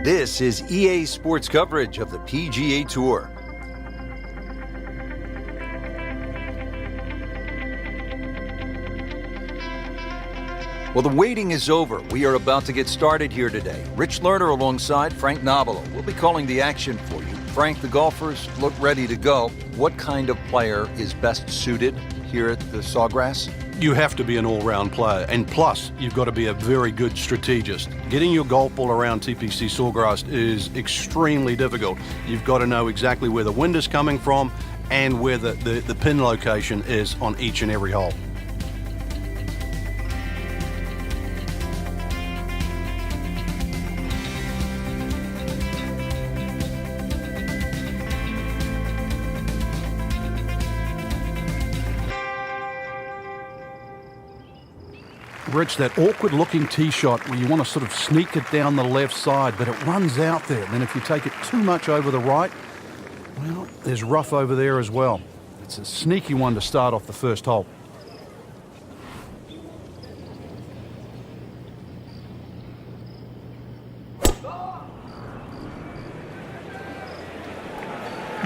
This is EA Sports coverage of the PGA Tour. Well, the waiting is over. We are about to get started here today. Rich Lerner alongside Frank Nobilo. We'll be calling the action for you. Frank, the golfers look ready to go. What kind of player is best suited here at the Sawgrass? You have to be an all-round player, and plus, you've got to be a very good strategist. Getting your golf ball around TPC Sawgrass is extremely difficult. You've got to know exactly where the wind is coming from and where the pin location is on each and every hole. Rich, that awkward-looking tee shot where you want to sort of sneak it down the left side, but it runs out there. And then if you take it too much over the right, well, there's rough over there as well. It's a sneaky one to start off the first hole.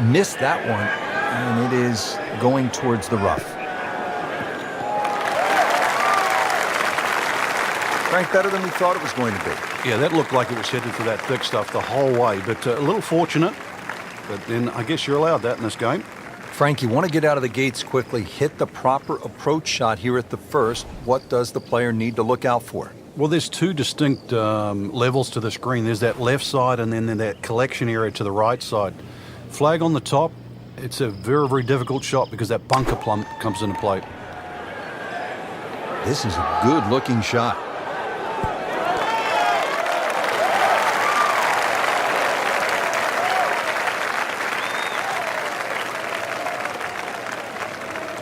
Missed that one, and it is going towards the rough. Frank, better than we thought it was going to be. Yeah, that looked like it was headed for that thick stuff the whole way, but a little fortunate. But then I guess you're allowed that in this game. Frank, you want to get out of the gates quickly, hit the proper approach shot here at the first. What does the player need to look out for? Well, there's two distinct levels to this green. There's that left side and then that collection area to the right side. Flag on the top, it's a very, very difficult shot because that bunker plump comes into play. This is a good-looking shot.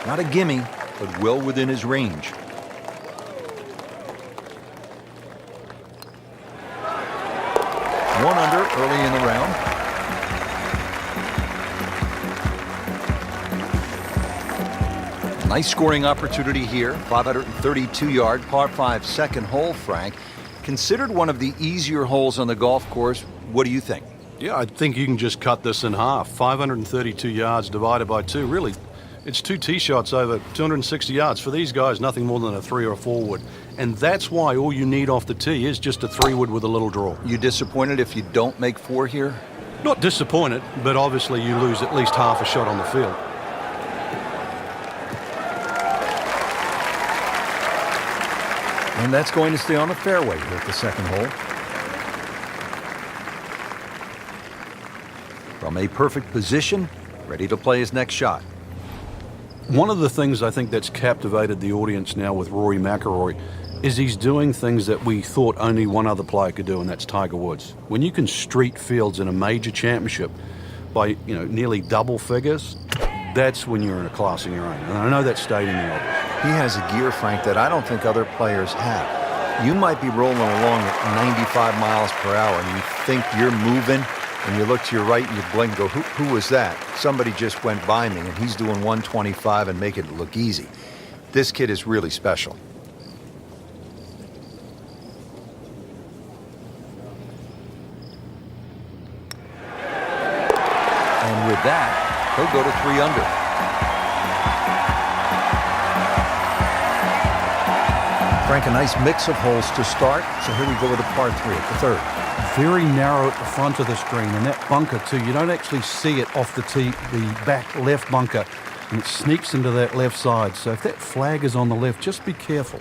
Not a gimme, but well within his range. One under early in the round. Nice scoring opportunity here. 532-yard par 5 second hole, Frank. Considered one of the easier holes on the golf course. What do you think? Yeah, I think you can just cut this in half. 532 yards divided by 2. Really, it's 2 tee shots over 260 yards. For these guys, nothing more than a 3 or a 4 wood. And that's why all you need off the tee is just a 3 wood with a little draw. You disappointed if you don't make 4 here? Not disappointed, but obviously you lose at least half a shot on the field. And that's going to stay on the fairway here at the second hole. From a perfect position, ready to play his next shot. One of the things I think that's captivated the audience now with Rory McIlroy is he's doing things that we thought only one other player could do, and that's Tiger Woods. When you can streak fields in a major championship by, nearly double figures, that's when you're in a class of your own. And I know that's stating the obvious. He has a gear, Frank, that I don't think other players have. You might be rolling along at 95 miles per hour, and you think you're moving, and you look to your right and you blink and go, who was that? Somebody just went by me, and he's doing 125 and making it look easy. This kid is really special. And with that, he'll go to 3 under. Frank, a nice mix of holes to start. So here we go with a par 3 at the third. Very narrow at the front of the screen, and that bunker too, you don't actually see it off the tee, the back left bunker, and it sneaks into that left side. So if that flag is on the left, just be careful.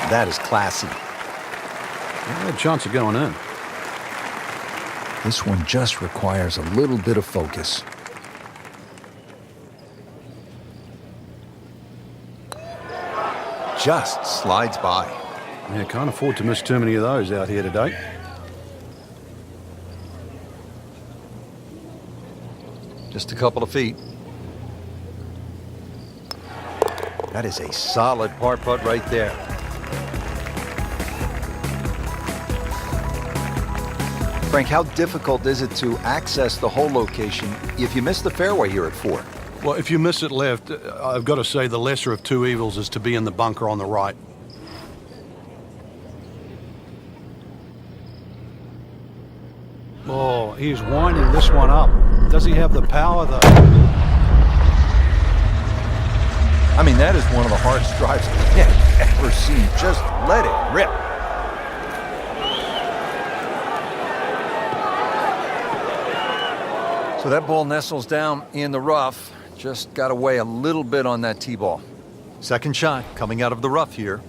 That is classy. Yeah, a chance of going in. This one just requires a little bit of focus. Just slides by. Yeah, can't afford to miss too many of those out here today. Just a couple of feet. That is a solid par putt right there. Frank, how difficult is it to access the hole location if you miss the fairway here at 4? Well, if you miss it left, I've got to say the lesser of two evils is to be in the bunker on the right. Oh, he's winding this one up. Does he have the power, though? I mean, that is one of the hardest drives I've ever seen. Just let it rip. So that ball nestles down in the rough. Just got to weigh a little bit on that tee ball. Second shot coming out of the rough here.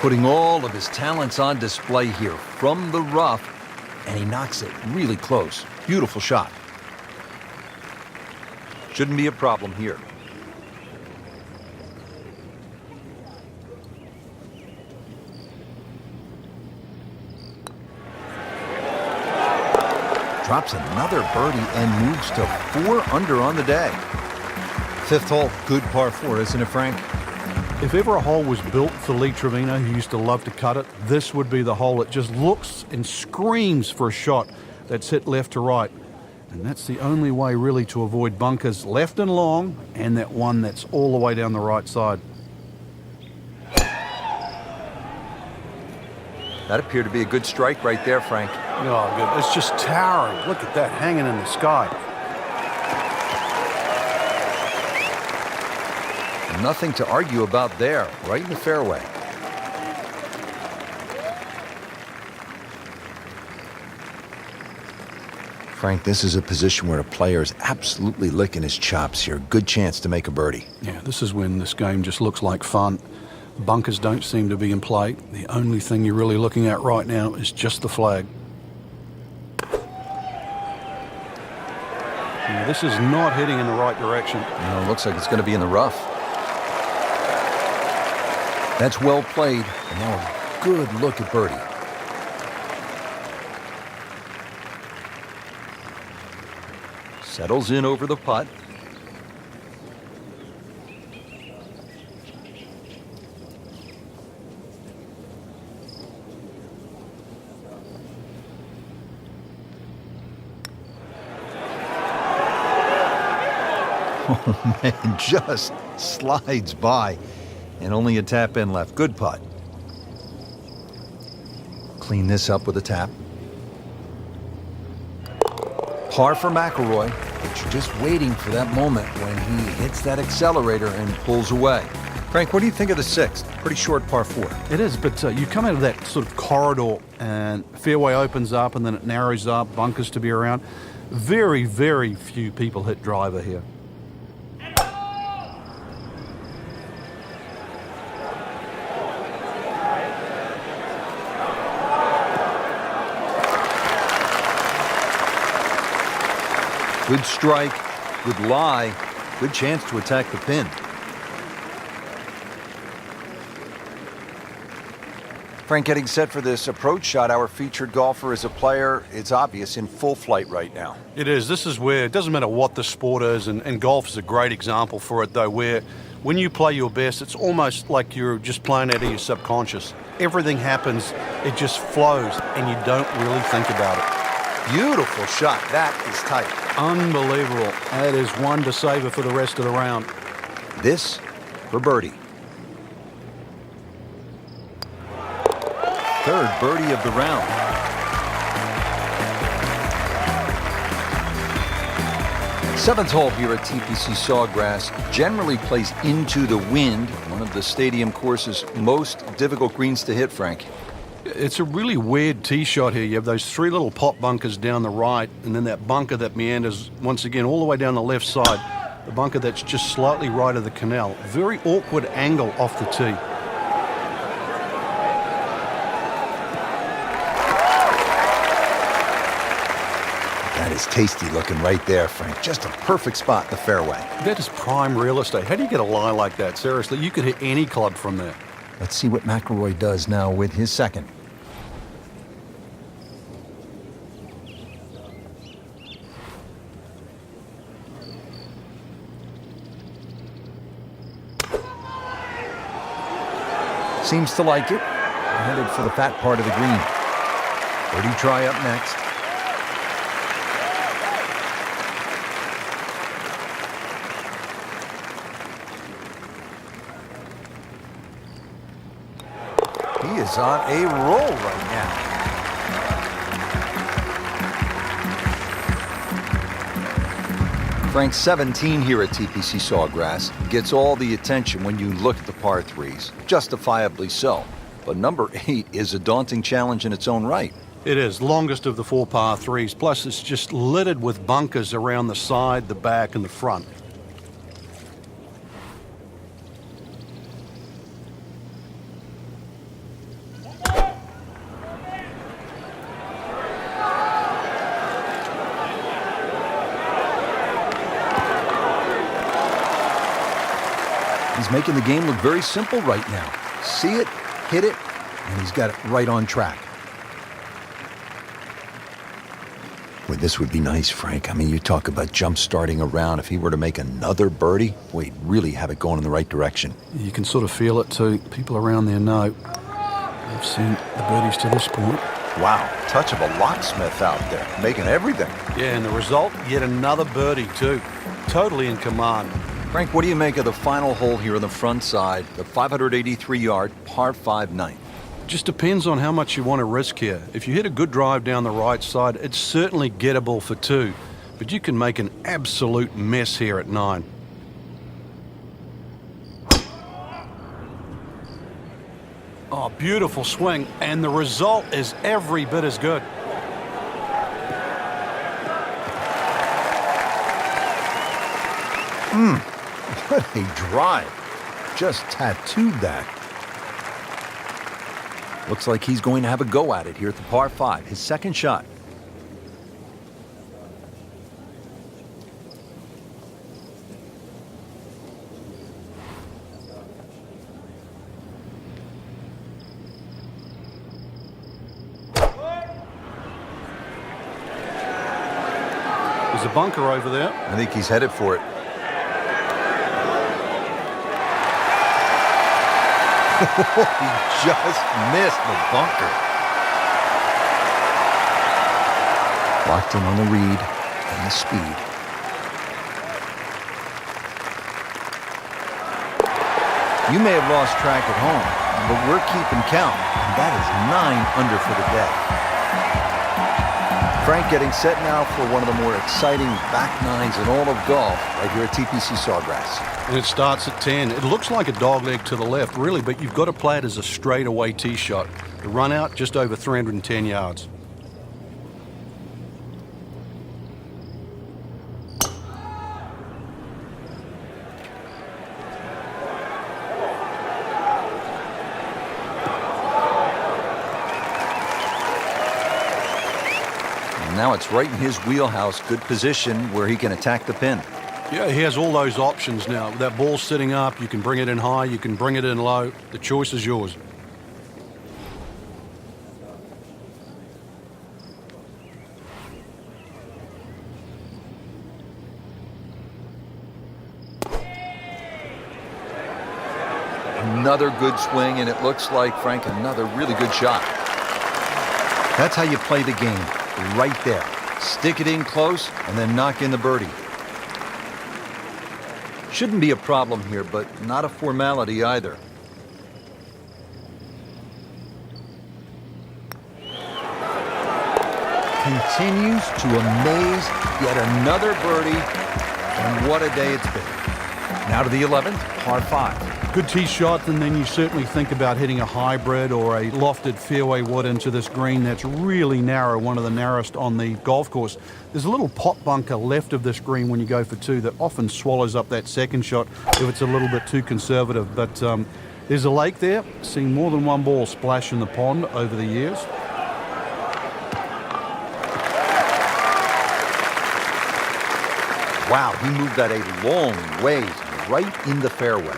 Putting all of his talents on display here from the rough, and he knocks it really close. Beautiful shot. Shouldn't be a problem here. Drops another birdie and moves to 4 under on the day. Fifth hole, good par 4, isn't it, Frank? If ever a hole was built for Lee Trevino, who used to love to cut it, this would be the hole. It just looks and screams for a shot that's hit left to right. And that's the only way really to avoid bunkers left and long, and that one that's all the way down the right side. That appeared to be a good strike right there, Frank. Oh, good. It's just towering. Look at that hanging in the sky. Nothing to argue about there, right in the fairway. Frank, this is a position where a player is absolutely licking his chops here. Good chance to make a birdie. Yeah, this is when this game just looks like fun. Bunkers don't seem to be in play. The only thing you're really looking at right now is just the flag. Yeah, this is not heading in the right direction. No, it looks like it's going to be in the rough. That's well played. And now a good look at birdie. Settles in over the putt. Oh, man, just slides by. And only a tap in left. Good putt. Clean this up with a tap. Par for McIlroy, but you're just waiting for that moment when he hits that accelerator and pulls away. Frank, what do you think of the sixth? Pretty short par 4. It is, but you come out of that sort of corridor and fairway opens up and then it narrows up, bunkers to be around. Very, very few people hit driver here. Good strike, good lie, good chance to attack the pin. Frank, getting set for this approach shot. Our featured golfer is a player, it's obvious, in full flight right now. It is. This is where it doesn't matter what the sport is, and golf is a great example for it, though, where when you play your best, it's almost like you're just playing out of your subconscious. Everything happens, it just flows, and you don't really think about it. Beautiful shot. That is tight. Unbelievable. That is one to savor for the rest of the round. This for birdie. Third birdie of the round. Seventh hole here at TPC Sawgrass generally plays into the wind, one of the stadium course's most difficult greens to hit, Frank. It's a really weird tee shot here. You have those 3 little pop bunkers down the right, and then that bunker that meanders once again all the way down the left side. The bunker that's just slightly right of the canal. Very awkward angle off the tee. That is tasty looking right there, Frank. Just a perfect spot in the fairway. That is prime real estate. How do you get a lie like that? Seriously, you could hit any club from there. Let's see what McIlroy does now with his second. Seems to like it. Headed for the fat part of the green. Birdie try up next. He is on a roll right now. Frank's 17 here at TPC Sawgrass gets all the attention when you look at the par threes, justifiably so. But number 8 is a daunting challenge in its own right. It is longest of the 4 par threes, plus it's just littered with bunkers around the side, the back, and the front. He's making the game look very simple right now. See it, hit it, and he's got it right on track. Boy, this would be nice, Frank. I mean, you talk about jump-starting around. If he were to make another birdie, boy, he'd really have it going in the right direction. You can sort of feel it too. People around there know. They've seen the birdies to this point. Wow, touch of a locksmith out there, making everything. Yeah, and the result, yet another birdie too. Totally in command. Frank, what do you make of the final hole here on the front side, the 583-yard par 5 ninth? Just depends on how much you want to risk here. If you hit a good drive down the right side, it's certainly gettable for 2, but you can make an absolute mess here at 9. Oh, beautiful swing, and the result is every bit as good. What a drive. Just tattooed that. Looks like he's going to have a go at it here at the par 5, his second shot. There's a bunker over there. I think he's headed for it. He just missed the bunker. Locked in on the read and the speed. You may have lost track at home, but we're keeping count, and that is 9 under for the day. Frank getting set now for one of the more exciting back nines in all of golf right here at TPC Sawgrass. And it starts at 10. It looks like a dogleg to the left, really, but you've got to play it as a straightaway tee shot. The run out, just over 310 yards. And now it's right in his wheelhouse, good position where he can attack the pin. Yeah, he has all those options now. That ball's sitting up, you can bring it in high, you can bring it in low. The choice is yours. Another good swing, and it looks like, Frank, another really good shot. That's how you play the game, right there. Stick it in close, and then knock in the birdie. Shouldn't be a problem here, but not a formality either. Continues to amaze, yet another birdie, and what a day it's been. Now to the 11th, par 5. Good tee shot, and then you certainly think about hitting a hybrid or a lofted fairway wood into this green that's really narrow, one of the narrowest on the golf course. There's a little pot bunker left of this green when you go for 2 that often swallows up that second shot if it's a little bit too conservative. But there's a lake there. Seen more than one ball splash in the pond over the years. Wow, he moved that a long ways right in the fairway.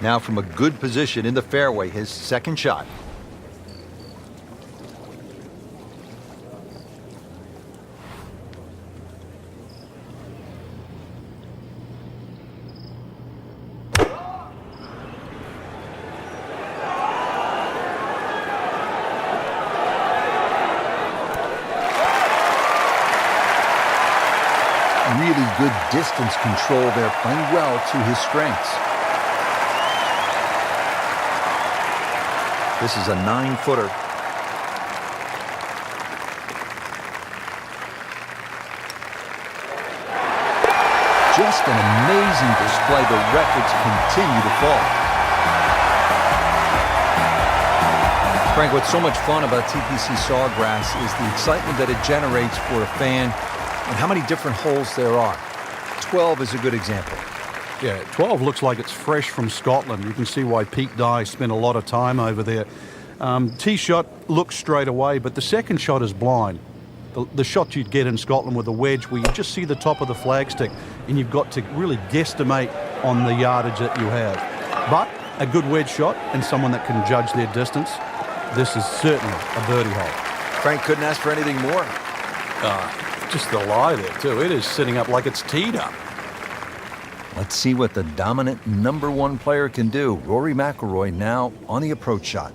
Now from a good position in the fairway, his second shot. Really good distance control there, playing well to his strengths. This is a 9-footer. Just an amazing display. The records continue to fall. Frank, what's so much fun about TPC Sawgrass is the excitement that it generates for a fan and how many different holes there are. 12 is a good example. Yeah, 12 looks like it's fresh from Scotland. You can see why Pete Dye spent a lot of time over there. Tee shot looks straight away, but the second shot is blind. The shot you'd get in Scotland with a wedge where you just see the top of the flagstick and you've got to really guesstimate on the yardage that you have. But a good wedge shot and someone that can judge their distance, this is certainly a birdie hole. Frank couldn't ask for anything more. Just the lie there, too. It is sitting up like it's teed up. Let's see what the dominant number 1 player can do. Rory McIlroy now on the approach shot.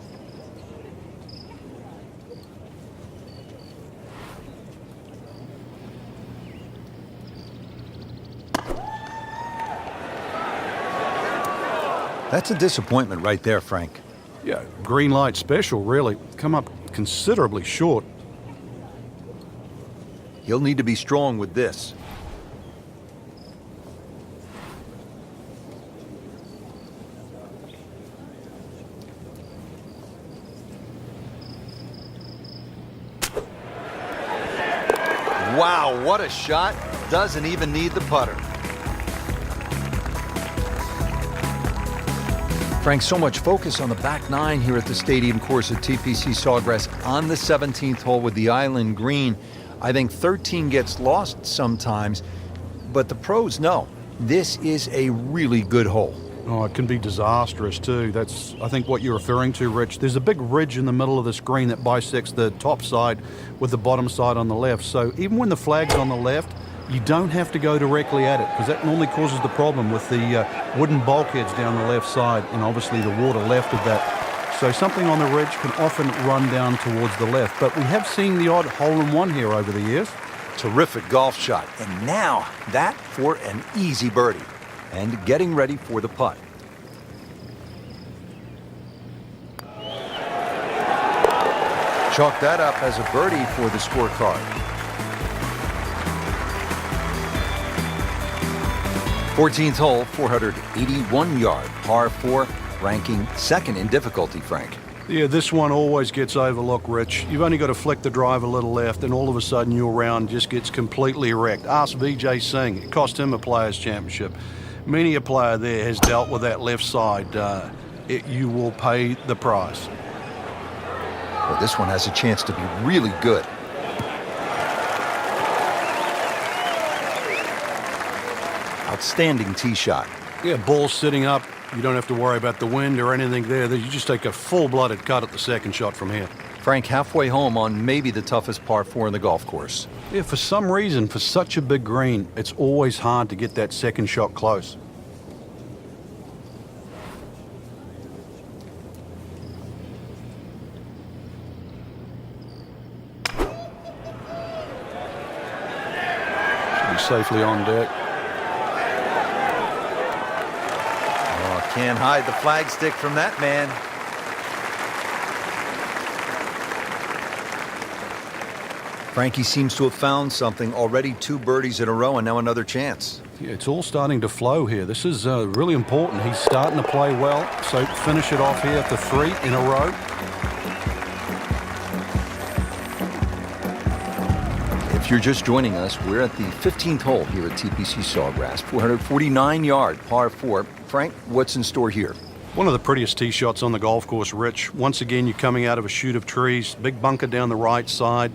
That's a disappointment right there, Frank. Yeah, green light special, really. Come up considerably short. He'll need to be strong with this. Wow, what a shot. Doesn't even need the putter. Frank, so much focus on the back 9 here at the stadium course at TPC Sawgrass on the 17th hole with the island green. I think 13 gets lost sometimes, but the pros know this is a really good hole. Oh, it can be disastrous too. That's, I think, what you're referring to, Rich. There's a big ridge in the middle of the screen that bisects the top side with the bottom side on the left. So even when the flag's on the left, you don't have to go directly at it, because that normally causes the problem with the wooden bulkheads down the left side and obviously the water left of that. So something on the ridge can often run down towards the left. But we have seen the odd hole-in-one here over the years. Terrific golf shot. And now that for an easy birdie. And getting ready for the putt. Chalk that up as a birdie for the scorecard. 14th hole, 481-yard par 4, ranking 2nd in difficulty, Frank. Yeah, this one always gets overlooked, Rich. You've only got to flick the drive a little left, and all of a sudden your round just gets completely wrecked. Ask Vijay Singh. It cost him a Players' Championship. Many a player there has dealt with that left side. You will pay the price. Well, this one has a chance to be really good. Outstanding tee shot. Yeah, ball sitting up. You don't have to worry about the wind or anything there. You just take a full-blooded cut at the second shot from here. Frank, halfway home on maybe the toughest par 4 in the golf course. Yeah, for some reason, for such a big green, it's always hard to get that second shot close. Should be safely on deck. Can't hide the flagstick from that man. Frankie seems to have found something. Already 2 birdies in a row and now another chance. Yeah, it's all starting to flow here. This is really important. He's starting to play well, so finish it off here for 3 in a row. If you're just joining us, we're at the 15th hole here at TPC Sawgrass, 449-yard par 4. Frank, what's in store here? One of the prettiest tee shots on the golf course, Rich. Once again, you're coming out of a chute of trees, big bunker down the right side.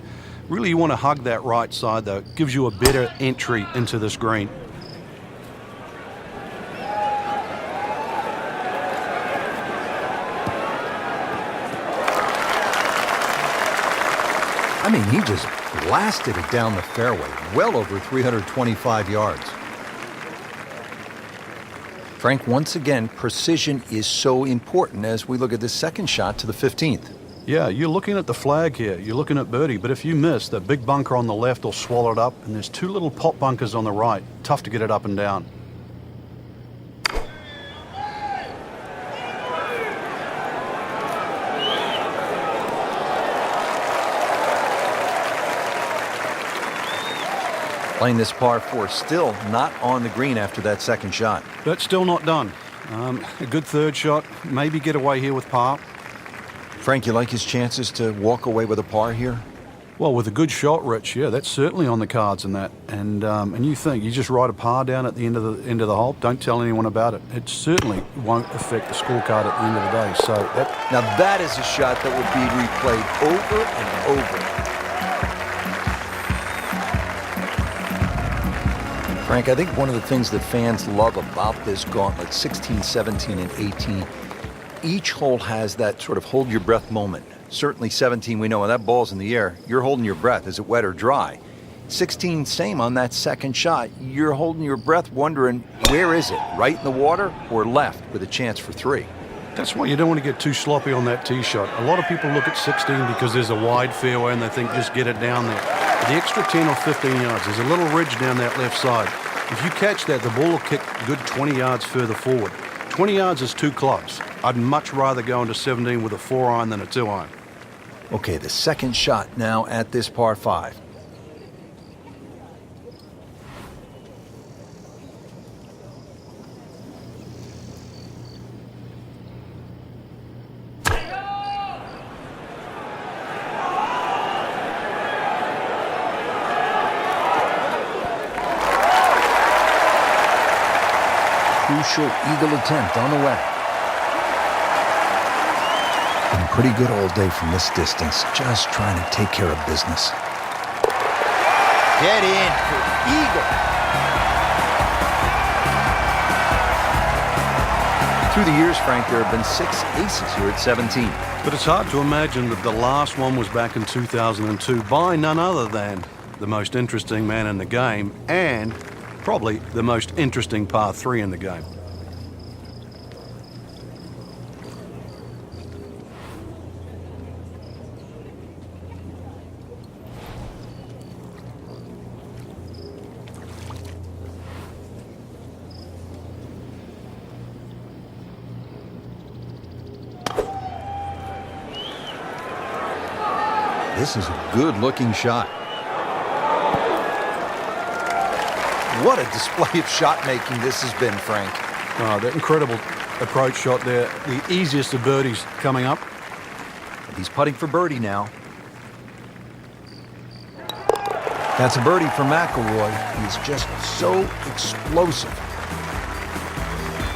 Really, you want to hug that right side, though. It gives you a better entry into this green. I mean, he just blasted it down the fairway, well over 325 yards. Frank, once again, precision is so important as we look at this second shot to the 15th. Yeah, you're looking at the flag here. You're looking at birdie, but if you miss, that big bunker on the left will swallow it up, and there's two little pop bunkers on the right. Tough to get it up and down. Playing this par 4, still not on the green after that second shot. But still not done. A good third shot, maybe get away here with par. Frank, you like his chances to walk away with a par here? Well, with a good shot, Rich, yeah, that's certainly on the cards in that. And you think you just write a par down at the end of the hole. Don't tell anyone about it. It certainly won't affect the scorecard at the end of the day. So now that is a shot that will be replayed over and over. Frank, I think one of the things that fans love about this gauntlet, 16, 17, and 18, each hole has that sort of hold your breath moment. Certainly 17, we know when that ball's in the air, you're holding your breath. Is it wet or dry? 16, same on that second shot. You're holding your breath wondering, where is it? Right in the water or left with a chance for 3? That's why you don't want to get too sloppy on that tee shot. A lot of people look at 16 because there's a wide fairway and they think just get it down there. The extra 10 or 15 yards, there's a little ridge down that left side. If you catch that, the ball will kick a good 20 yards further forward. 20 yards is too close. I'd much rather go into 17 with a 4-iron than a 2-iron. Okay, the second shot now at this par 5. Crucial eagle attempt on the way. Been pretty good all day from this distance, just trying to take care of business. Get in for the eagle. Through the years, Frank, there have been 6 aces here at 17. But it's hard to imagine that the last one was back in 2002 by none other than the most interesting man in the game and probably the most interesting par 3 in the game. This is a good-looking shot. What a display of shot-making this has been, Frank. Oh, that incredible approach shot there. The easiest of birdies coming up. He's putting for birdie now. That's a birdie for McIlroy. He's just so explosive.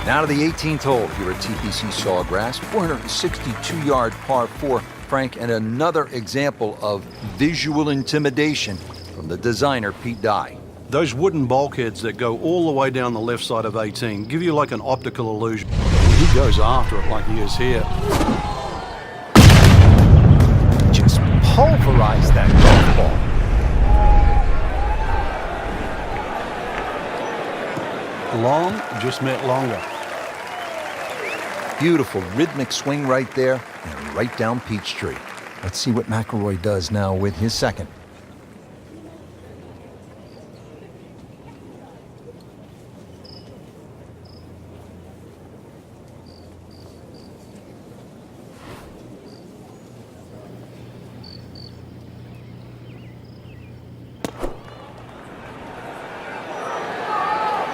Now to the 18th hole here at TPC Sawgrass. 462-yard par 4, Frank, and another example of visual intimidation from the designer, Pete Dye. Those wooden bulkheads that go all the way down the left side of 18 give you like an optical illusion. He goes after it like he is here. Just pulverized that golf ball. Long just meant longer. Beautiful rhythmic swing right there and right down Peachtree. Let's see what McIlroy does now with his second.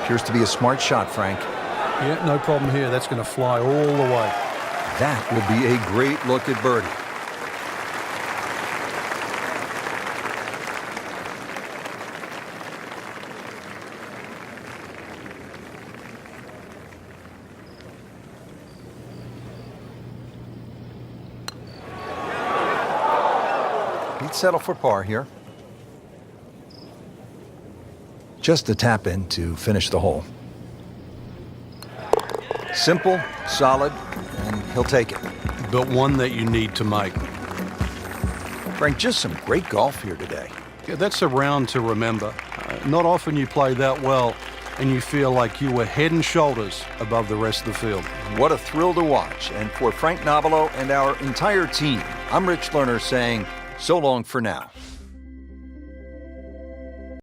Appears to be a smart shot, Frank. Yeah, no problem here. That's going to fly all the way. That will be a great look at birdie. He'd settle for par here. Just a tap in to finish the hole. Simple, solid, and he'll take it. But one that you need to make. Frank, just some great golf here today. Yeah, that's a round to remember. Not often you play that well and you feel like you were head and shoulders above the rest of the field. What a thrill to watch. And for Frank Nobilo and our entire team, I'm Rich Lerner saying so long for now.